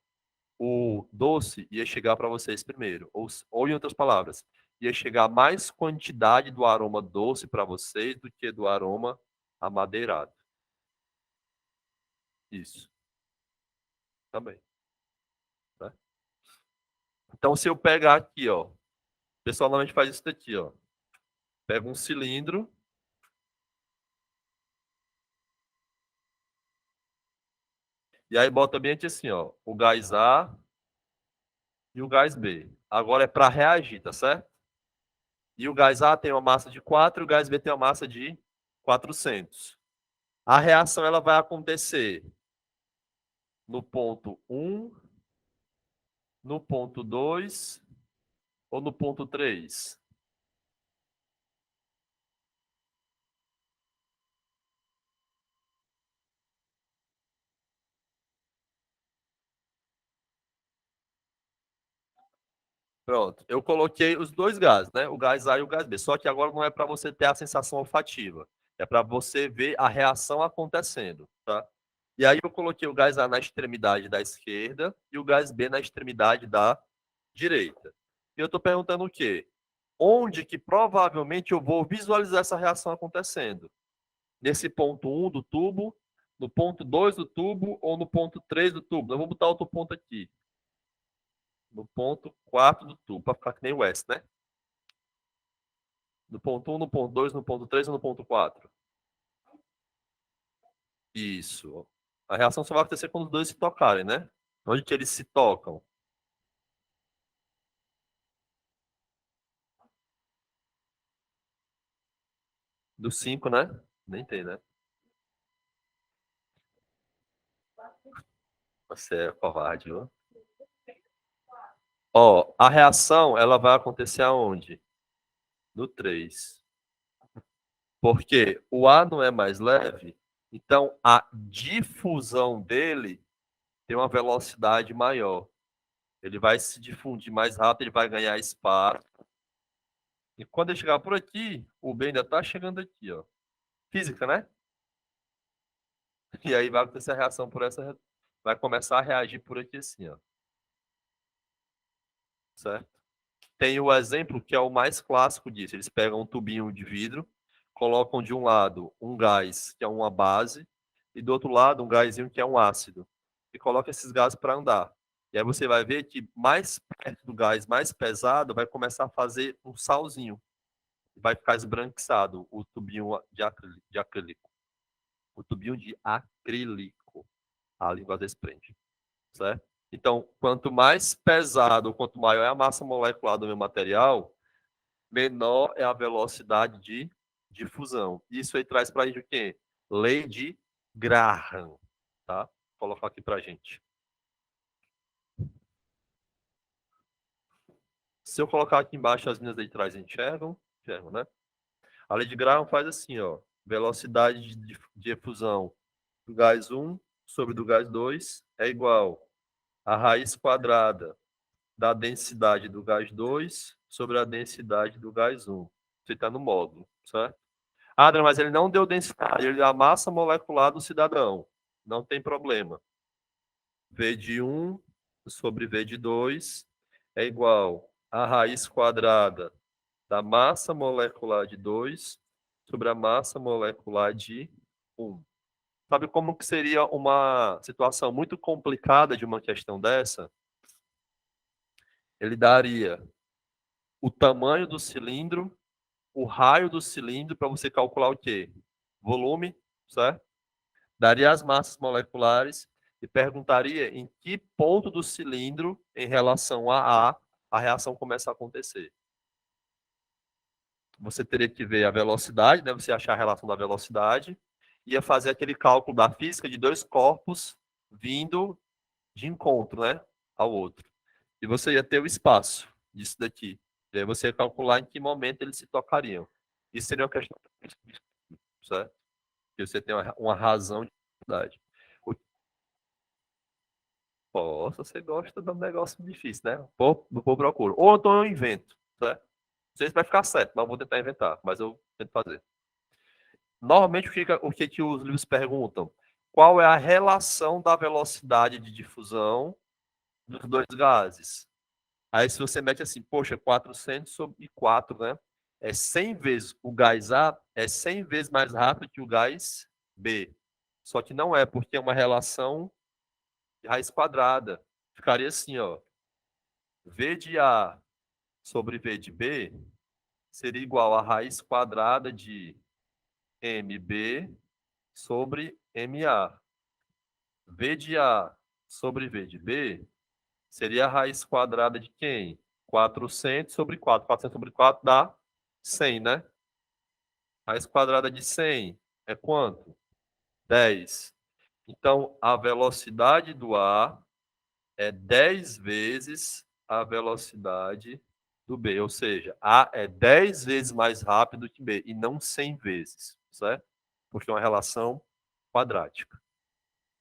o doce ia chegar para vocês primeiro. Ou, em outras palavras, ia chegar mais quantidade do aroma doce para vocês do que do aroma amadeirado. Isso, também. Né? Então, se eu pegar aqui, ó, o pessoal normalmente faz isso daqui, ó. Pega um cilindro e aí bota bem aqui assim, ó, o gás A e o gás B. Agora é para reagir, tá certo? E o gás A tem uma massa de 4 e o gás B tem uma massa de 400. A reação ela vai acontecer no ponto 1, no ponto 2 ou no ponto 3. Pronto, eu coloquei os dois gases, né? O gás A e o gás B. Só que agora não é para você ter a sensação olfativa, é para você ver a reação acontecendo, tá? E aí eu coloquei o gás A na extremidade da esquerda e o gás B na extremidade da direita. E eu estou perguntando o quê? Onde que provavelmente eu vou visualizar essa reação acontecendo? Nesse ponto 1 do tubo, no ponto 2 do tubo ou no ponto 3 do tubo? Eu vou botar outro ponto aqui. No ponto 4 do tubo, para ficar que nem o S, né? No ponto 1, no ponto 2, no ponto 3 ou no ponto 4? Isso. A reação só vai acontecer quando os dois se tocarem, né? Onde que eles se tocam? Do 5, né? Nem tem, né? Você é covarde, viu? Ó, a reação, ela vai acontecer aonde? No 3. Porque o A não é mais leve, então a difusão dele tem uma velocidade maior. Ele vai se difundir mais rápido, ele vai ganhar espaço. E quando ele chegar por aqui, o B ainda está chegando aqui, ó. Física, né? E aí vai acontecer a reação por essa. Vai começar a reagir por aqui assim, ó. Certo? Tem o exemplo que é o mais clássico disso. Eles pegam um tubinho de vidro, colocam de um lado um gás, que é uma base, e do outro lado um gásinho que é um ácido. E coloca esses gases para andar. E aí você vai ver que mais perto do gás mais pesado vai começar a fazer um salzinho. Vai ficar esbranquiçado o tubinho de acrílico. O tubinho de acrílico. A língua desprende. Certo? Então, quanto mais pesado, quanto maior é a massa molecular do meu material, menor é a velocidade de difusão. Isso aí traz para a gente o quê? Lei de Graham. Tá? Vou colocar aqui para a gente. Se eu colocar aqui embaixo as linhas aí de trás, enxergam? Enxergam, né? A lei de Graham faz assim, ó. Velocidade de difusão do gás 1 sobre do gás 2 é igual a raiz quadrada da densidade do gás 2 sobre a densidade do gás 1. Você está no módulo, certo? Ah, Adriano, mas ele não deu densidade, ele deu a massa molecular do cidadão. Não tem problema. V de 1 sobre V de 2 é igual a raiz quadrada da massa molecular de 2 sobre a massa molecular de 1. Sabe como que seria uma situação muito complicada de uma questão dessa? Ele daria o tamanho do cilindro, o raio do cilindro para você calcular o quê? Volume, certo? Daria as massas moleculares e perguntaria em que ponto do cilindro, em relação a reação começa a acontecer. Você teria que ver a velocidade, né? Você achar a relação da velocidade, ia fazer aquele cálculo da física de dois corpos vindo de encontro, né, ao outro. E você ia ter o espaço disso daqui. E aí você ia calcular em que momento eles se tocariam. Isso seria uma questão, certo? Que você tem uma razão de verdade. Posso, você gosta de um negócio difícil, né? Vou procuro. Ou então eu invento, certo? Não sei se vai ficar certo, mas eu vou tentar inventar. Mas eu tento fazer. Normalmente, o que os livros perguntam? Qual é a relação da velocidade de difusão dos dois gases? Aí, se você mete assim, poxa, 400 sobre 4, né? É 100 vezes o gás A é 100 vezes mais rápido que o gás B. Só que não é, porque é uma relação de raiz quadrada. Ficaria assim, ó. V de A sobre V de B seria igual a raiz quadrada de MB sobre MA. V de A sobre V de B seria a raiz quadrada de quem? 400 sobre 4. 400 sobre 4 dá 100, né? Raiz quadrada de 100 é quanto? 10. Então, a velocidade do A é 10 vezes a velocidade do B. Ou seja, A é 10 vezes mais rápido que B e não 100 vezes, certo? Porque é uma relação quadrática.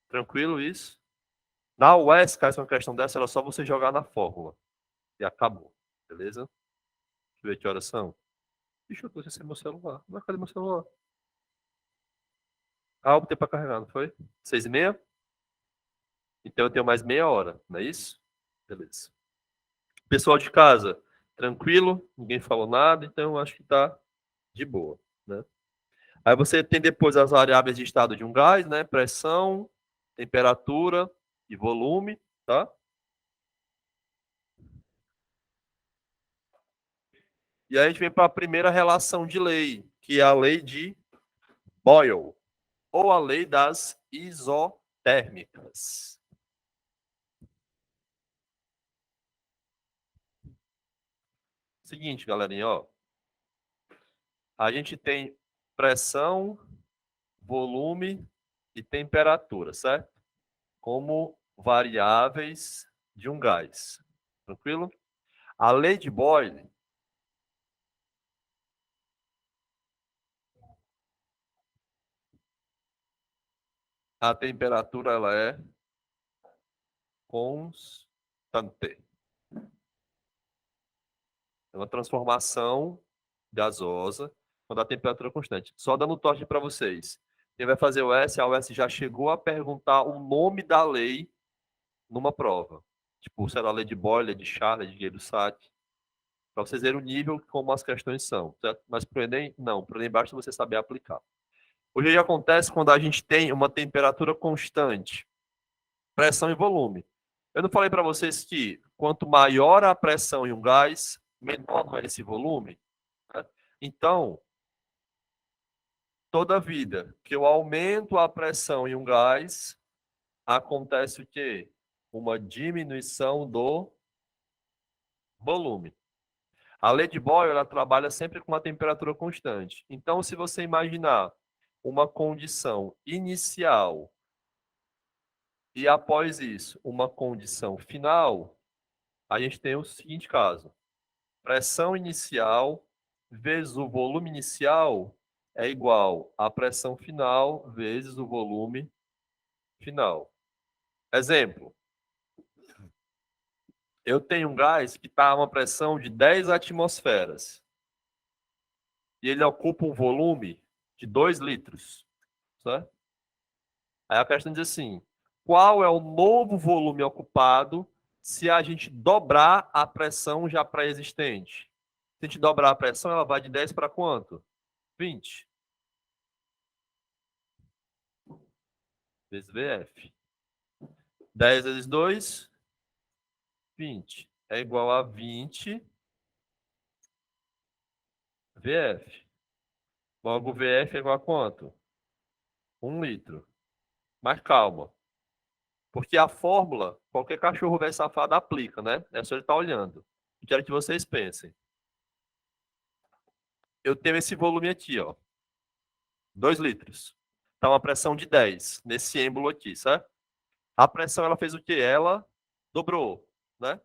Tranquilo isso? Na UES, caso uma questão dessa, era só você jogar na fórmula. E acabou. Beleza? Deixa eu ver que horas são. Deixa eu ver se é meu celular. Mas cadê meu celular? Ah, eu botei pra carregar, não foi? 6h30? Então eu tenho mais meia hora, não é isso? Beleza. Pessoal de casa, tranquilo? Ninguém falou nada, então eu acho que tá de boa, né? Aí você tem depois as variáveis de estado de um gás, né? Pressão, temperatura e volume, tá? E aí a gente vem para a primeira relação de lei, que é a lei de Boyle, ou a lei das isotérmicas. Seguinte, galerinha, ó. A gente tem pressão, volume e temperatura, certo? Como variáveis de um gás. Tranquilo? A lei de Boyle, a temperatura ela é constante. É uma transformação gasosa quando a temperatura é constante. Só dando um toque para vocês. Quem vai fazer o S, a UES já chegou a perguntar o nome da lei numa prova. Tipo, sei lá, lei de Boyle, de Charles, de Gay-Lussac, para vocês verem o nível como as questões são, certo? Mas para o Enem, não. Para o Enem basta você saber aplicar. Hoje já acontece quando a gente tem uma temperatura constante, pressão e volume. Eu não falei para vocês que quanto maior a pressão em um gás, menor é esse volume? Né? Então, toda vida que eu aumento a pressão em um gás, acontece o quê? Uma diminuição do volume. A lei de Boyle, ela trabalha sempre com uma temperatura constante. Então, se você imaginar uma condição inicial e após isso uma condição final, a gente tem o seguinte caso: pressão inicial vezes o volume inicial é igual à pressão final vezes o volume final. Exemplo: eu tenho um gás que está a uma pressão de 10 atmosferas e ele ocupa um volume de 2 litros, certo? Aí a questão diz assim: qual é o novo volume ocupado se a gente dobrar a pressão já pré-existente? Se a gente dobrar a pressão, ela vai de 10 para quanto? 20 vezes VF. 10 vezes 2, 20. É igual a 20 VF. Logo, VF é igual a quanto? 1 litro. Mas calma, porque a fórmula, qualquer cachorro velho safado aplica, né? É só ele estar olhando. Eu quero que vocês pensem. Eu tenho esse volume aqui, ó. 2 litros. Tá uma pressão de 10 nesse êmbolo aqui, certo? A pressão, ela fez o quê? Ela dobrou, né?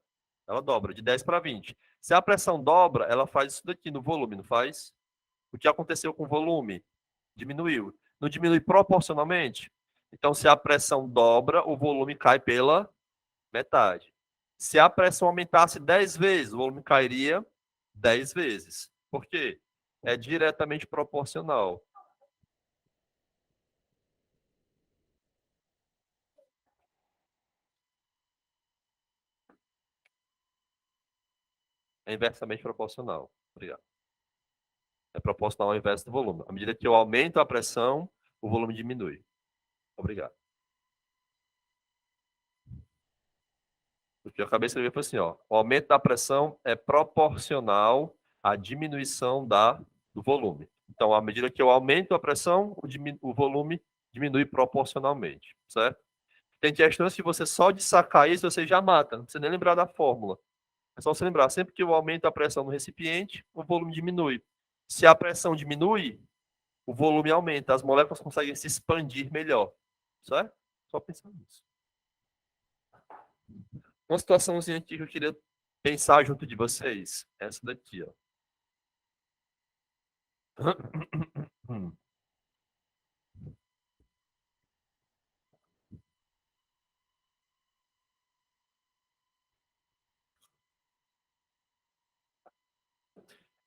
Ela dobra de 10 para 20. Se a pressão dobra, ela faz isso daqui no volume, não faz? O que aconteceu com o volume? Diminuiu. Não diminui proporcionalmente? Então, se a pressão dobra, o volume cai pela metade. Se a pressão aumentasse 10 vezes, o volume cairia 10 vezes. Por quê? É diretamente proporcional. É inversamente proporcional. Obrigado. É proporcional ao inverso do volume. À medida que eu aumento a pressão, o volume diminui. Obrigado. O que eu acabei de escrever foi assim, ó. O aumento da pressão é proporcional à diminuição do volume. Então, à medida que eu aumento a pressão, o volume diminui proporcionalmente, certo? Tem questões que você só de sacar isso, você já mata. Não precisa nem lembrar da fórmula. É só você lembrar, sempre que eu aumento a pressão no recipiente, o volume diminui. Se a pressão diminui, o volume aumenta, as moléculas conseguem se expandir melhor. Certo? Só pensar nisso. Uma situaçãozinha aqui que eu queria pensar junto de vocês. Essa daqui, ó.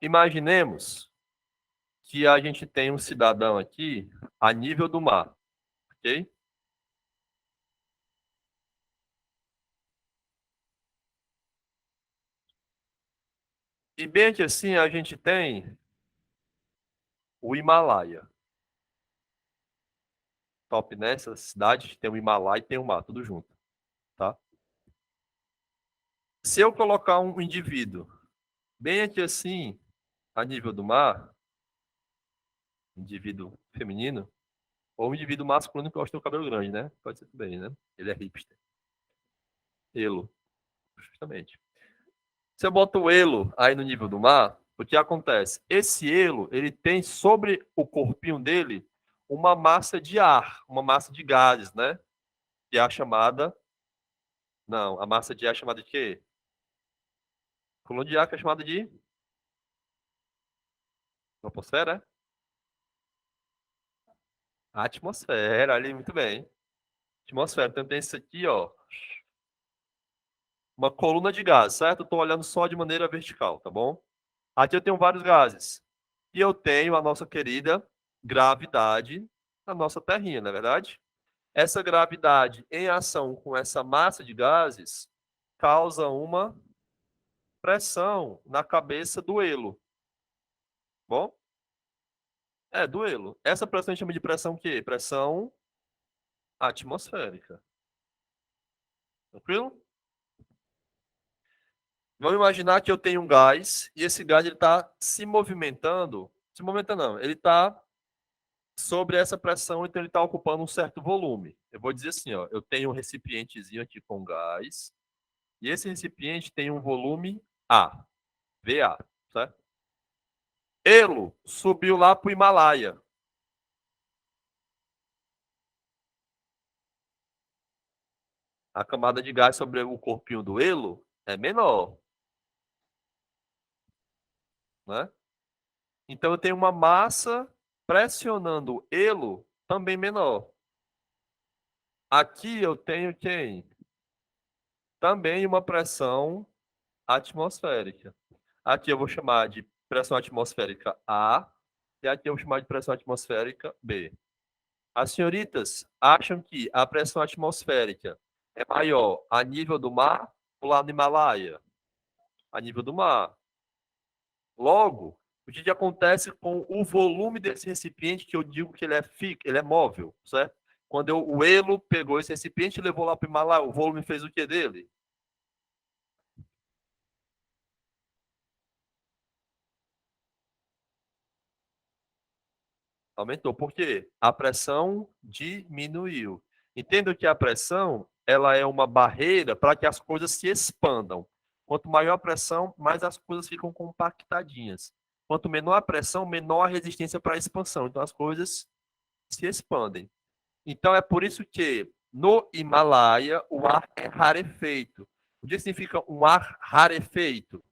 Imaginemos que a gente tem um cidadão aqui a nível do mar, ok? E bem que assim a gente tem o Himalaia. Top nessa cidade tem o Himalaia e tem o mar, tudo junto, tá? Se eu colocar um indivíduo bem aqui assim, a nível do mar, indivíduo feminino, ou um indivíduo masculino que gosta de ter o cabelo grande, né? Pode ser também, né? Ele é hipster. Elo, justamente. Se eu boto o elo aí no nível do mar, o que acontece? Esse elo, ele tem sobre o corpinho dele uma massa de ar, uma massa de gases, né? Que é a chamada... Não, a massa de ar é chamada de quê? Coluna de ar que é chamada de troposfera, é? Atmosfera, ali, muito bem. Atmosfera. Então tem isso aqui, ó. Uma coluna de gás, certo? Eu estou olhando só de maneira vertical, tá bom? Aqui eu tenho vários gases. E eu tenho a nossa querida gravidade, na nossa terrinha, não é verdade? Essa gravidade em ação com essa massa de gases causa uma pressão na cabeça do elo. Bom? É, do elo. Essa pressão a gente chama de pressão o quê? Pressão atmosférica. Tranquilo? Vamos imaginar que eu tenho um gás e esse gás está se movimentando. Se movimentando não, ele está sobre essa pressão, então ele está ocupando um certo volume. Eu vou dizer assim, ó, eu tenho um recipientezinho aqui com gás e esse recipiente tem um volume A, VA, certo? Elo subiu lá para o Himalaia. A camada de gás sobre o corpinho do elo é menor, né? Então eu tenho uma massa pressionando o elo também menor. Aqui eu tenho quem? Também uma pressão atmosférica. Aqui eu vou chamar de pressão atmosférica A e aqui eu vou chamar de pressão atmosférica B. As senhoritas acham que a pressão atmosférica é maior a nível do mar ou lá no Himalaia? A nível do mar. Logo, o que acontece com o volume desse recipiente, que eu digo que ele é fixo, ele é móvel, certo? Quando o Elo pegou esse recipiente e levou lá para o Himalaia, o volume fez o que dele? Aumentou. Por quê? A pressão diminuiu. Entendo que a pressão ela é uma barreira para que as coisas se expandam. Quanto maior a pressão, mais as coisas ficam compactadinhas. Quanto menor a pressão, menor a resistência para a expansão. Então as coisas se expandem. Então é por isso que no Himalaia o ar é rarefeito. O que significa um ar rarefeito?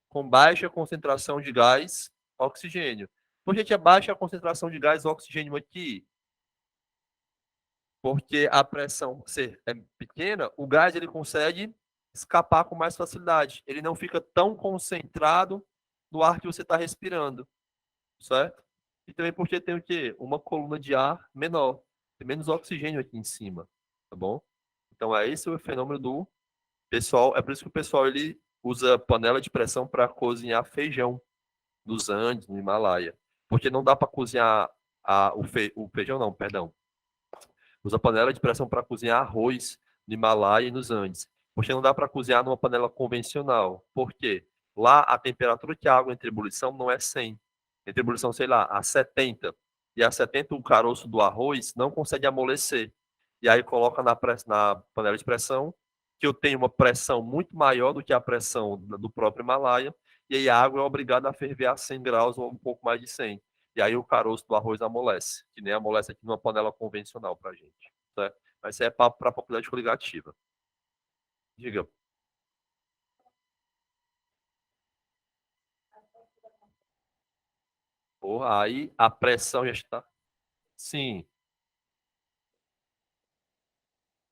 Com baixa concentração de gás oxigênio. Por que é baixa a concentração de gás oxigênio aqui? Porque a pressão ser é pequena, o gás ele consegue escapar com mais facilidade. Ele não fica tão concentrado no ar que você está respirando, certo? E também porque tem o quê? Uma coluna de ar menor. Tem menos oxigênio aqui em cima, tá bom? Então é esse o fenômeno do pessoal. É por isso que o pessoal ele usa panela de pressão para cozinhar feijão nos Andes, no Himalaia. Porque não dá para cozinhar o feijão, não, perdão. Usa panela de pressão para cozinhar arroz no Himalaia e nos Andes. Porque não dá para cozinhar numa panela convencional. Por quê? Lá a temperatura que a água entra em ebulição não é 100. Entra em ebulição, sei lá, a 70. E a 70 o caroço do arroz não consegue amolecer. E aí coloca na panela de pressão, que eu tenho uma pressão muito maior do que a pressão do próprio Himalaia, e aí a água é obrigada a ferver a 100 graus ou um pouco mais de 100. E aí o caroço do arroz amolece, que nem amolece aqui numa panela convencional pra gente, certo? Mas isso é para a popularidade coligativa. Diga. Porra, aí a pressão já está. Sim.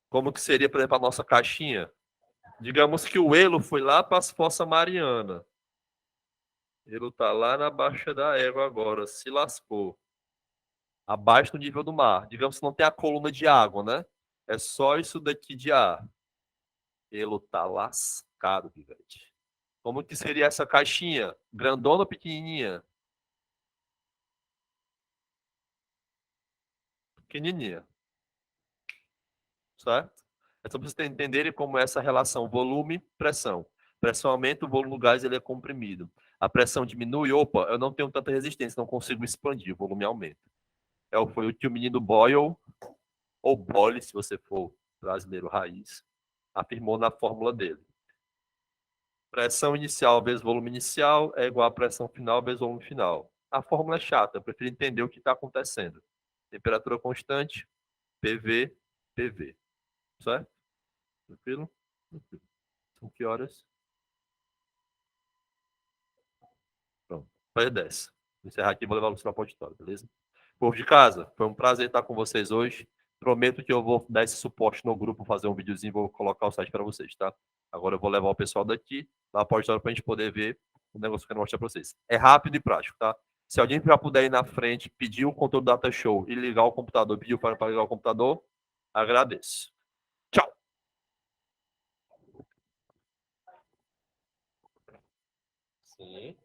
Como que seria, por exemplo, a nossa caixinha? Digamos que o Elo foi lá para as Fossas Mariana. Ele tá lá na Baixa da Égua agora, se lascou. Abaixo do nível do mar. Digamos que não tem a coluna de água, né? É só isso daqui de ar. Ele tá lascado, gigante. Como que seria essa caixinha? Grandona ou pequenininha? Pequenininha, certo? É só para vocês entenderem como é essa relação volume-pressão. Pressão aumenta, o volume do gás ele é comprimido. A pressão diminui, opa, eu não tenho tanta resistência, não consigo expandir, o volume aumenta. Foi o que o menino Boyle, ou Boyle, se você for brasileiro raiz, afirmou na fórmula dele. Pressão inicial vezes volume inicial é igual a pressão final vezes volume final. A fórmula é chata, eu prefiro entender o que está acontecendo. Temperatura constante, PV, PV. Certo? Tranquilo? Tranquilo. São que horas? Pronto. Vai 10. Vou encerrar aqui e vou levar você para o auditório, beleza? Povo de casa, foi um prazer estar com vocês hoje. Prometo que eu vou dar esse suporte no grupo, fazer um videozinho, vou colocar o site para vocês, tá? Agora eu vou levar o pessoal daqui lá para o auditório para a gente poder ver o negócio que eu quero mostrar para vocês. É rápido e prático, tá? Se alguém já puder ir na frente, pedir o controle do Data Show e ligar o computador, pedir para ligar o computador, agradeço. Tchau. Sim.